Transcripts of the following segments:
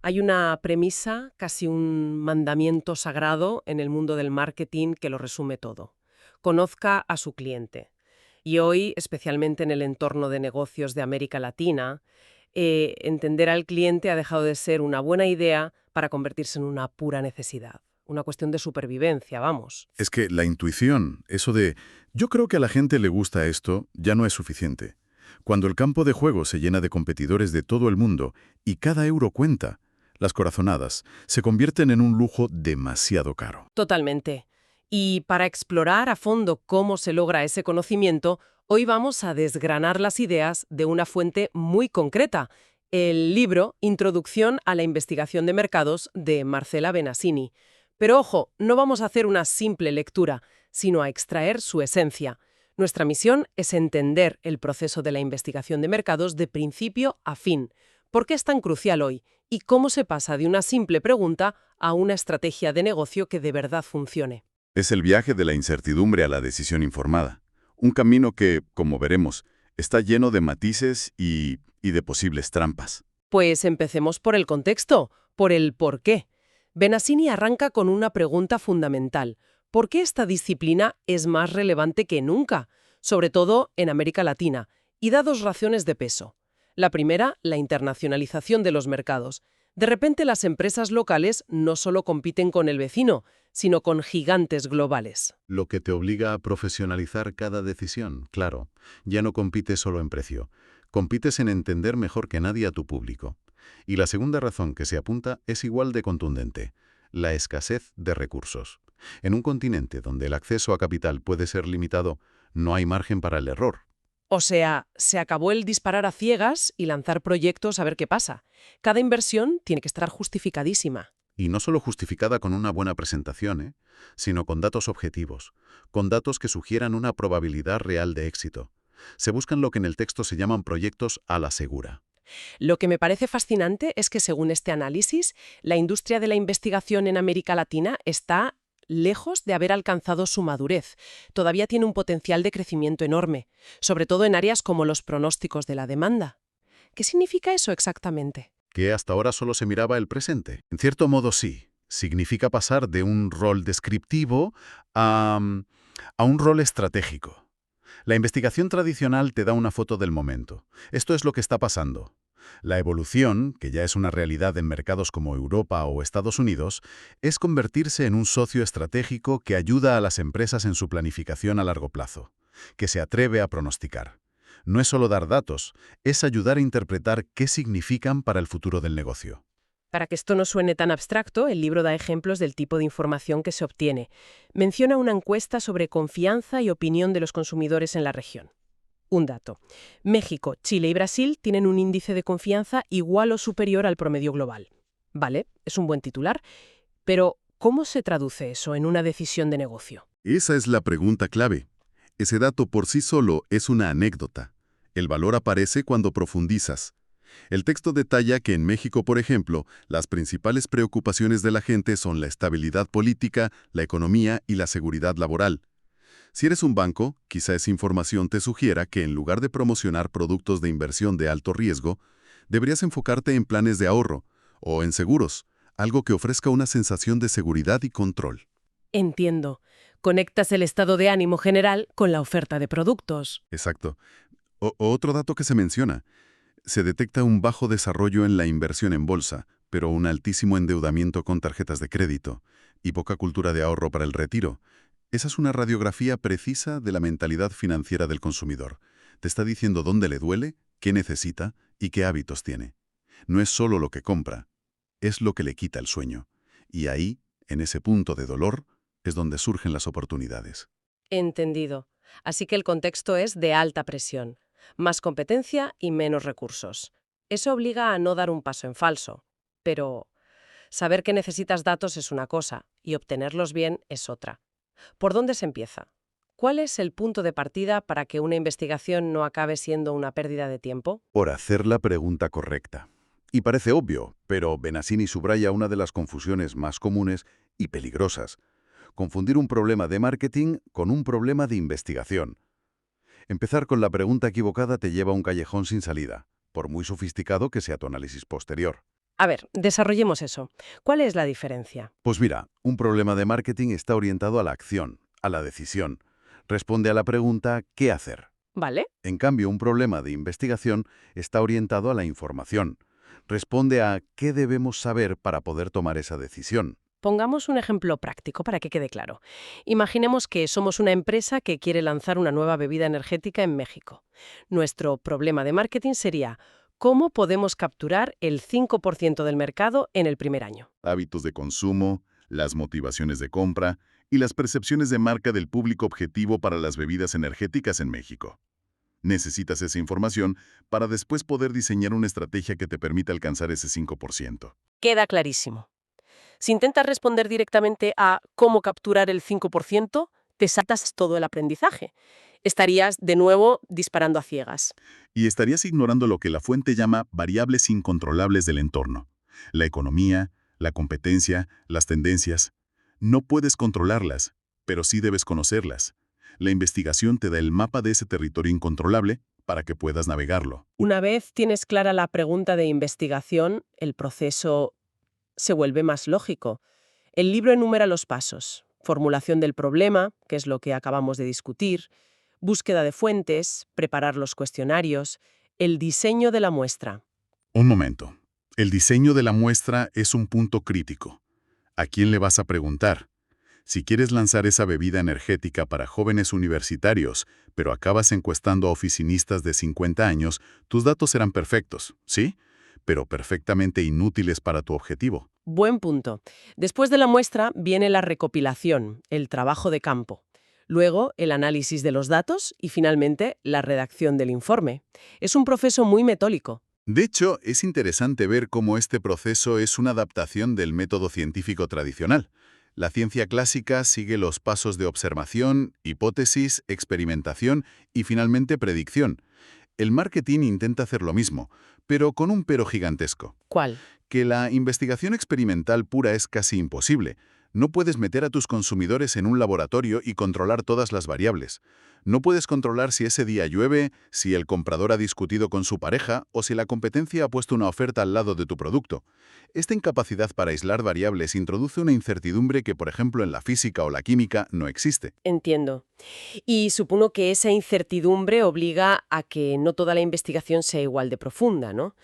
Hay una premisa, casi un mandamiento sagrado en el mundo del marketing que lo resume todo. Conozca a su cliente. Y hoy, especialmente en el entorno de negocios de América Latina, entender al cliente ha dejado de ser una buena idea para convertirse en una pura necesidad. Una cuestión de supervivencia, vamos. Es que la intuición, eso de yo creo que a la gente le gusta esto, ya no es suficiente. Cuando el campo de juego se llena de competidores de todo el mundo y cada euro cuenta, las corazonadas se convierten en un lujo demasiado caro. Totalmente. Y para explorar a fondo cómo se logra ese conocimiento, hoy vamos a desgranar las ideas de una fuente muy concreta, el libro Introducción a la investigación de mercados de Marcela Benassini. Pero ojo, no vamos a hacer una simple lectura, sino a extraer su esencia. Nuestra misión es entender el proceso de la investigación de mercados de principio a fin. ¿Por qué es tan crucial hoy? ¿Y cómo se pasa de una simple pregunta a una estrategia de negocio que de verdad funcione? Es el viaje de la incertidumbre a la decisión informada. Un camino que, como veremos, está lleno de matices y de posibles trampas. Pues empecemos por el contexto, por el por qué. Benassini arranca con una pregunta fundamental. ¿Por qué esta disciplina es más relevante que nunca? Sobre todo en América Latina. Y da dos razones de peso. La primera, la internacionalización de los mercados. De repente las empresas locales no solo compiten con el vecino, sino con gigantes globales. Lo que te obliga a profesionalizar cada decisión, claro. Ya no compites solo en precio. Compites en entender mejor que nadie a tu público. Y la segunda razón que se apunta es igual de contundente: la escasez de recursos. En un continente donde el acceso a capital puede ser limitado, no hay margen para el error. O sea, se acabó el disparar a ciegas y lanzar proyectos a ver qué pasa. Cada inversión tiene que estar justificadísima. Y no solo justificada con una buena presentación, sino con datos objetivos, con datos que sugieran una probabilidad real de éxito. Se buscan lo que en el texto se llaman proyectos a la segura. Lo que me parece fascinante es que, según este análisis, la industria de la investigación en América Latina está lejos de haber alcanzado su madurez. Todavía tiene un potencial de crecimiento enorme, sobre todo en áreas como los pronósticos de la demanda. ¿Qué significa eso exactamente? Que hasta ahora solo se miraba el presente. En cierto modo sí. Significa pasar de un rol descriptivo a un rol estratégico. La investigación tradicional te da una foto del momento. Esto es lo que está pasando. La evolución, que ya es una realidad en mercados como Europa o Estados Unidos, es convertirse en un socio estratégico que ayuda a las empresas en su planificación a largo plazo, que se atreve a pronosticar. No es solo dar datos, es ayudar a interpretar qué significan para el futuro del negocio. Para que esto no suene tan abstracto, el libro da ejemplos del tipo de información que se obtiene. Menciona una encuesta sobre confianza y opinión de los consumidores en la región. Un dato. México, Chile y Brasil tienen un índice de confianza igual o superior al promedio global. Vale, es un buen titular, pero ¿cómo se traduce eso en una decisión de negocio? Esa es la pregunta clave. Ese dato por sí solo es una anécdota. El valor aparece cuando profundizas. El texto detalla que en México, por ejemplo, las principales preocupaciones de la gente son la estabilidad política, la economía y la seguridad laboral. Si eres un banco, quizá esa información te sugiera que en lugar de promocionar productos de inversión de alto riesgo, deberías enfocarte en planes de ahorro o en seguros, algo que ofrezca una sensación de seguridad y control. Entiendo. Conectas el estado de ánimo general con la oferta de productos. Exacto. Otro dato que se menciona: se detecta un bajo desarrollo en la inversión en bolsa, pero un altísimo endeudamiento con tarjetas de crédito y poca cultura de ahorro para el retiro. Esa es una radiografía precisa de la mentalidad financiera del consumidor. Te está diciendo dónde le duele, qué necesita y qué hábitos tiene. No es solo lo que compra, es lo que le quita el sueño. Y ahí, en ese punto de dolor, es donde surgen las oportunidades. Entendido. Así que el contexto es de alta presión. Más competencia y menos recursos. Eso obliga a no dar un paso en falso. Pero saber que necesitas datos es una cosa y obtenerlos bien es otra. ¿Por dónde se empieza? ¿Cuál es el punto de partida para que una investigación no acabe siendo una pérdida de tiempo? Por hacer la pregunta correcta. Y parece obvio, pero Benassini subraya una de las confusiones más comunes y peligrosas: confundir un problema de marketing con un problema de investigación. Empezar con la pregunta equivocada te lleva a un callejón sin salida, por muy sofisticado que sea tu análisis posterior. A ver, desarrollemos eso. ¿Cuál es la diferencia? Pues mira, un problema de marketing está orientado a la acción, a la decisión. Responde a la pregunta ¿qué hacer? ¿Vale? En cambio, un problema de investigación está orientado a la información. Responde a qué debemos saber para poder tomar esa decisión. Pongamos un ejemplo práctico para que quede claro. Imaginemos que somos una empresa que quiere lanzar una nueva bebida energética en México. Nuestro problema de marketing sería ¿cómo podemos capturar el 5% del mercado en el primer año? Hábitos de consumo, las motivaciones de compra y las percepciones de marca del público objetivo para las bebidas energéticas en México. Necesitas esa información para después poder diseñar una estrategia que te permita alcanzar ese 5%. Queda clarísimo. Si intentas responder directamente a cómo capturar el 5%, te saltas todo el aprendizaje. Estarías, de nuevo, disparando a ciegas. Y estarías ignorando lo que la fuente llama variables incontrolables del entorno. La economía, la competencia, las tendencias. No puedes controlarlas, pero sí debes conocerlas. La investigación te da el mapa de ese territorio incontrolable para que puedas navegarlo. Una vez tienes clara la pregunta de investigación, el proceso se vuelve más lógico. El libro enumera los pasos: formulación del problema, que es lo que acabamos de discutir, búsqueda de fuentes, preparar los cuestionarios, el diseño de la muestra. Un momento. El diseño de la muestra es un punto crítico. ¿A quién le vas a preguntar? Si quieres lanzar esa bebida energética para jóvenes universitarios, pero acabas encuestando a oficinistas de 50 años, tus datos serán perfectos, ¿sí? Pero perfectamente inútiles para tu objetivo. Buen punto. Después de la muestra viene la recopilación, el trabajo de campo. Luego, el análisis de los datos y, finalmente, la redacción del informe. Es un proceso muy metódico. De hecho, es interesante ver cómo este proceso es una adaptación del método científico tradicional. La ciencia clásica sigue los pasos de observación, hipótesis, experimentación y finalmente predicción. El marketing intenta hacer lo mismo, pero con un pero gigantesco. ¿Cuál? Que la investigación experimental pura es casi imposible. No puedes meter a tus consumidores en un laboratorio y controlar todas las variables. No puedes controlar si ese día llueve, si el comprador ha discutido con su pareja o si la competencia ha puesto una oferta al lado de tu producto. Esta incapacidad para aislar variables introduce una incertidumbre que, por ejemplo, en la física o la química no existe. Entiendo. Y supongo que esa incertidumbre obliga a que no toda la investigación sea igual de profunda, ¿no?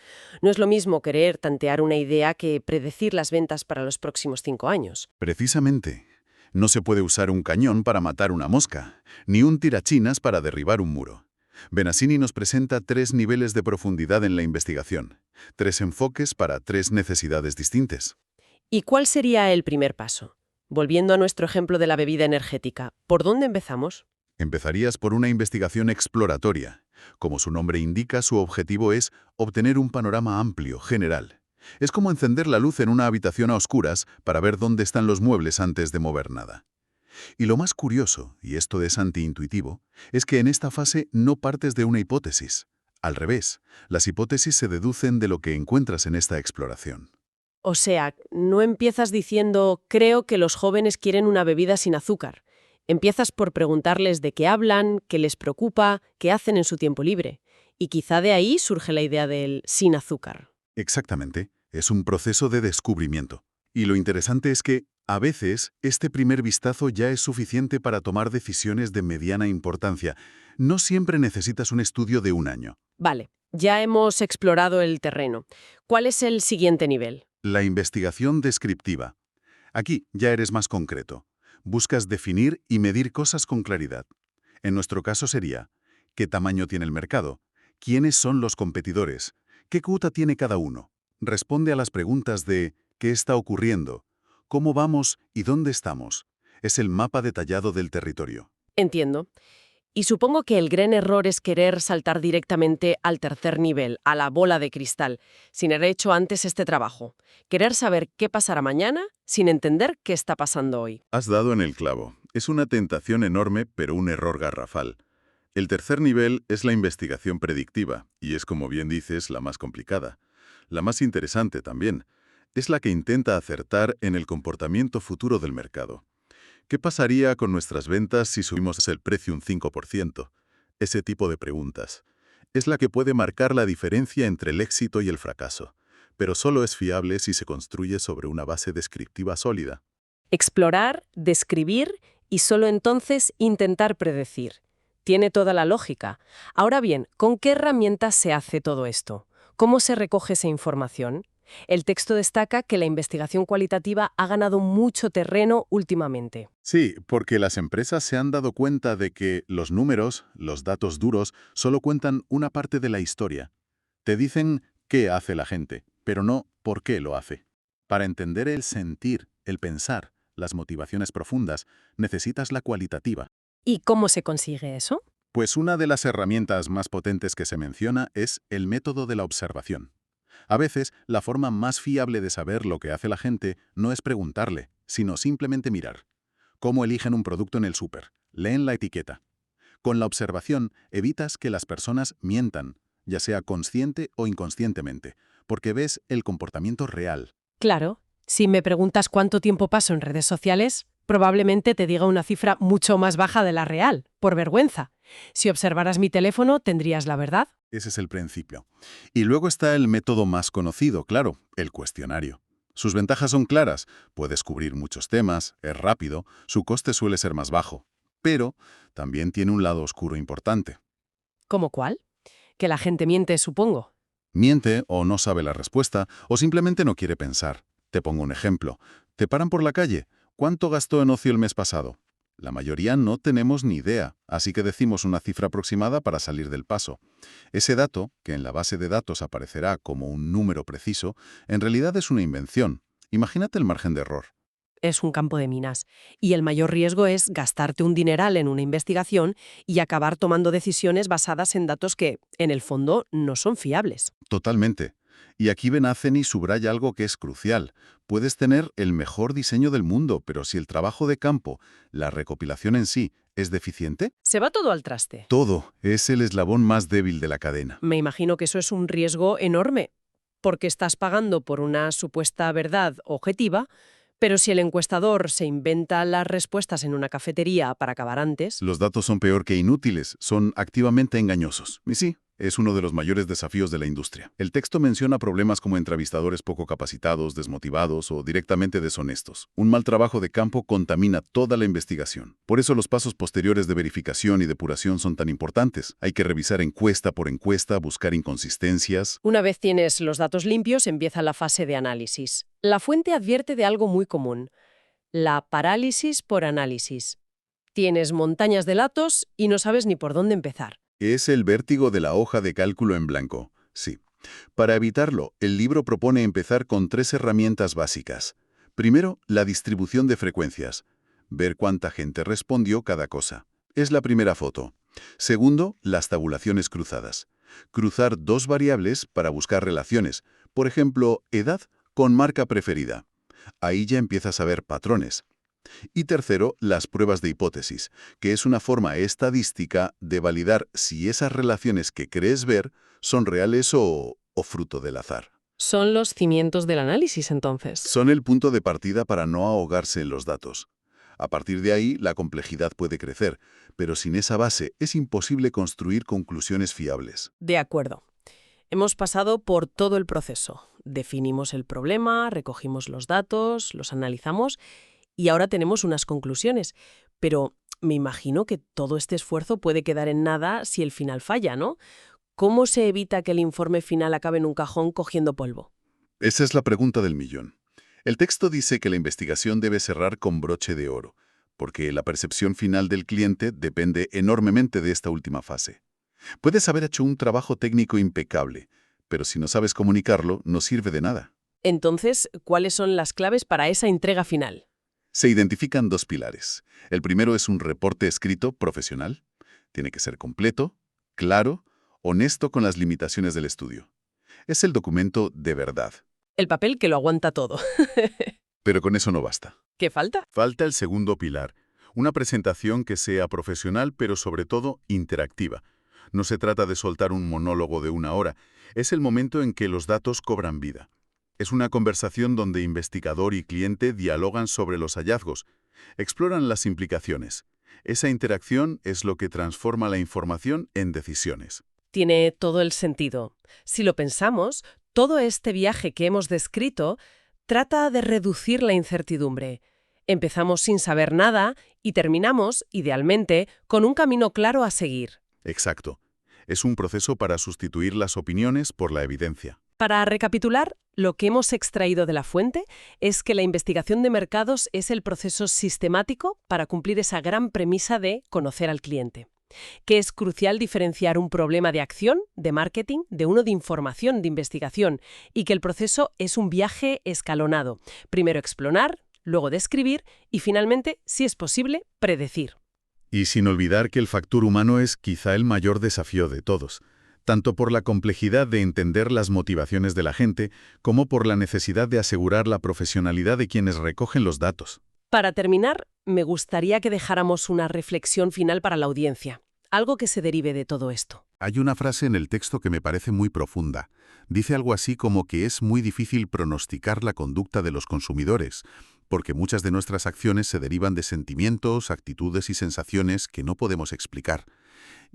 No es lo mismo querer tantear una idea que predecir las ventas para los próximos 5 años. Precisamente. No se puede usar un cañón para matar una mosca, ni un tirachinas para derribar un muro. Benassini nos presenta 3 niveles de profundidad en la investigación, 3 enfoques para 3 necesidades distintas. ¿Y cuál sería el primer paso? Volviendo a nuestro ejemplo de la bebida energética, ¿por dónde empezamos? Empezarías por una investigación exploratoria. Como su nombre indica, su objetivo es obtener un panorama amplio, general. Es como encender la luz en una habitación a oscuras para ver dónde están los muebles antes de mover nada. Y lo más curioso, y esto es antiintuitivo, es que en esta fase no partes de una hipótesis. Al revés, las hipótesis se deducen de lo que encuentras en esta exploración. O sea, no empiezas diciendo, creo que los jóvenes quieren una bebida sin azúcar. Empiezas por preguntarles de qué hablan, qué les preocupa, qué hacen en su tiempo libre. Y quizá de ahí surge la idea del sin azúcar. Exactamente, es un proceso de descubrimiento. Y lo interesante es que, a veces, este primer vistazo ya es suficiente para tomar decisiones de mediana importancia. No siempre necesitas un estudio de un año. Vale, ya hemos explorado el terreno. ¿Cuál es el siguiente nivel? La investigación descriptiva. Aquí ya eres más concreto. Buscas definir y medir cosas con claridad. En nuestro caso sería, ¿qué tamaño tiene el mercado? ¿Quiénes son los competidores? ¿Qué cuota tiene cada uno? Responde a las preguntas de ¿qué está ocurriendo? ¿Cómo vamos y dónde estamos? Es el mapa detallado del territorio. Entiendo. Y supongo que el gran error es querer saltar directamente al tercer nivel, a la bola de cristal, sin haber hecho antes este trabajo. Querer saber qué pasará mañana sin entender qué está pasando hoy. Has dado en el clavo. Es una tentación enorme, pero un error garrafal. El tercer nivel es la investigación predictiva, y es, como bien dices, la más complicada. La más interesante también. Es la que intenta acertar en el comportamiento futuro del mercado. ¿Qué pasaría con nuestras ventas si subimos el precio un 5%? Ese tipo de preguntas. Es la que puede marcar la diferencia entre el éxito y el fracaso. pero solo es fiable si se construye sobre una base descriptiva sólida. Explorar, describir y solo entonces intentar predecir. Tiene toda la lógica. Ahora bien, ¿con qué herramientas se hace todo esto? ¿Cómo se recoge esa información? El texto destaca que la investigación cualitativa ha ganado mucho terreno últimamente. Sí, porque las empresas se han dado cuenta de que los números, los datos duros, solo cuentan una parte de la historia. Te dicen qué hace la gente, pero no por qué lo hace. Para entender el sentir, el pensar, las motivaciones profundas, necesitas la cualitativa. ¿Y cómo se consigue eso? Pues una de las herramientas más potentes que se menciona es el método de la observación. A veces, la forma más fiable de saber lo que hace la gente no es preguntarle, sino simplemente mirar. ¿Cómo eligen un producto en el súper? Leen la etiqueta. Con la observación, evitas que las personas mientan, ya sea consciente o inconscientemente, porque ves el comportamiento real. Claro, si me preguntas cuánto tiempo paso en redes sociales, probablemente te diga una cifra mucho más baja de la real, por vergüenza. Si observaras mi teléfono, tendrías la verdad. Ese es el principio. Y luego está el método más conocido, claro, el cuestionario. Sus ventajas son claras, puedes cubrir muchos temas, es rápido, su coste suele ser más bajo. Pero también tiene un lado oscuro importante. ¿Cómo cuál? Que la gente miente, supongo. Miente o no sabe la respuesta o simplemente no quiere pensar. Te pongo un ejemplo. Te paran por la calle. ¿Cuánto gastó en ocio el mes pasado? La mayoría no tenemos ni idea, así que decimos una cifra aproximada para salir del paso. Ese dato, que en la base de datos aparecerá como un número preciso, en realidad es una invención. Imagínate el margen de error. Es un campo de minas. Y el mayor riesgo es gastarte un dineral en una investigación y acabar tomando decisiones basadas en datos que, en el fondo, no son fiables. Totalmente. Y aquí Benaceni subraya algo que es crucial. Puedes tener el mejor diseño del mundo, pero si el trabajo de campo, la recopilación en sí, es deficiente, Se va todo al traste. todo es el eslabón más débil de la cadena. Me imagino que eso es un riesgo enorme, porque estás pagando por una supuesta verdad objetiva, pero si el encuestador se inventa las respuestas en una cafetería para acabar antes, Los datos son peor que inútiles, son activamente engañosos. Y sí, es uno de los mayores desafíos de la industria. El texto menciona problemas como entrevistadores poco capacitados, desmotivados o directamente deshonestos. Un mal trabajo de campo contamina toda la investigación. Por eso los pasos posteriores de verificación y depuración son tan importantes. Hay que revisar encuesta por encuesta, buscar inconsistencias. una vez tienes los datos limpios, empieza la fase de análisis. La fuente advierte de algo muy común: la parálisis por análisis. Tienes montañas de datos y no sabes ni por dónde empezar. Es el vértigo de la hoja de cálculo en blanco, sí. Para evitarlo, el libro propone empezar con 3 herramientas básicas. Primero, la distribución de frecuencias. Ver cuánta gente respondió cada cosa. Es la primera foto. Segundo, las tabulaciones cruzadas. Cruzar 2 variables para buscar relaciones. Por ejemplo, edad con marca preferida. Ahí ya empiezas a ver patrones. Y tercero, las pruebas de hipótesis, que es una forma estadística de validar si esas relaciones que crees ver son reales o fruto del azar. Son los cimientos del análisis, entonces. Son el punto de partida para no ahogarse en los datos. A partir de ahí, la complejidad puede crecer, pero sin esa base es imposible construir conclusiones fiables. De acuerdo. Hemos pasado por todo el proceso. Definimos el problema, recogimos los datos, los analizamos y ahora tenemos unas conclusiones. Pero me imagino que todo este esfuerzo puede quedar en nada si el final falla, ¿no? ¿Cómo se evita que el informe final acabe en un cajón cogiendo polvo? Esa es la pregunta del millón. El texto dice que la investigación debe cerrar con broche de oro, porque la percepción final del cliente depende enormemente de esta última fase. Puedes haber hecho un trabajo técnico impecable, pero si no sabes comunicarlo, no sirve de nada. Entonces, ¿cuáles son las claves para esa entrega final? Se identifican 2 pilares. El primero es un reporte escrito profesional. Tiene que ser completo, claro, honesto con las limitaciones del estudio. Es el documento de verdad. El papel que lo aguanta todo. Pero con eso no basta. ¿Qué falta? Falta el segundo pilar. Una presentación que sea profesional, pero sobre todo interactiva. No se trata de soltar un monólogo de 1 hora. Es el momento en que los datos cobran vida. Es una conversación donde investigador y cliente dialogan sobre los hallazgos, exploran las implicaciones. Esa interacción es lo que transforma la información en decisiones. Tiene todo el sentido. Si lo pensamos, Todo este viaje que hemos descrito trata de reducir la incertidumbre. Empezamos sin saber nada y terminamos, idealmente, con un camino claro a seguir. Exacto. Es un proceso para sustituir las opiniones por la evidencia. Para recapitular, lo que hemos extraído de la fuente es que la investigación de mercados es el proceso sistemático para cumplir esa gran premisa de conocer al cliente, que es crucial diferenciar un problema de acción, de marketing, de uno de información, de investigación, y que el proceso es un viaje escalonado. Primero explorar, luego describir y finalmente, si es posible, predecir. Y sin olvidar que el factor humano es quizá el mayor desafío de todos, tanto por la complejidad de entender las motivaciones de la gente, como por la necesidad de asegurar la profesionalidad de quienes recogen los datos. Para terminar, me gustaría que dejáramos una reflexión final para la audiencia, algo que se derive de todo esto. Hay una frase en el texto que me parece muy profunda. Dice algo así como que es muy difícil pronosticar la conducta de los consumidores, porque muchas de nuestras acciones se derivan de sentimientos, actitudes y sensaciones que no podemos explicar.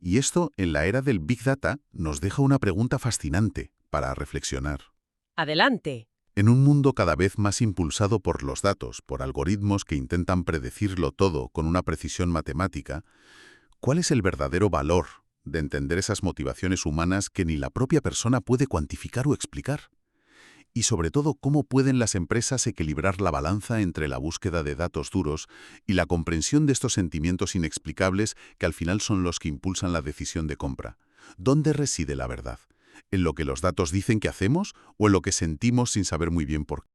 Y esto, en la era del Big Data, nos deja una pregunta fascinante para reflexionar. Adelante. En un mundo cada vez más impulsado por los datos, por algoritmos que intentan predecirlo todo con una precisión matemática, ¿cuál es el verdadero valor de entender esas motivaciones humanas que ni la propia persona puede cuantificar o explicar? Y sobre todo, ¿cómo pueden las empresas equilibrar la balanza entre la búsqueda de datos duros y la comprensión de estos sentimientos inexplicables que al final son los que impulsan la decisión de compra? ¿Dónde reside la verdad? ¿En lo que los datos dicen que hacemos o en lo que sentimos sin saber muy bien por qué?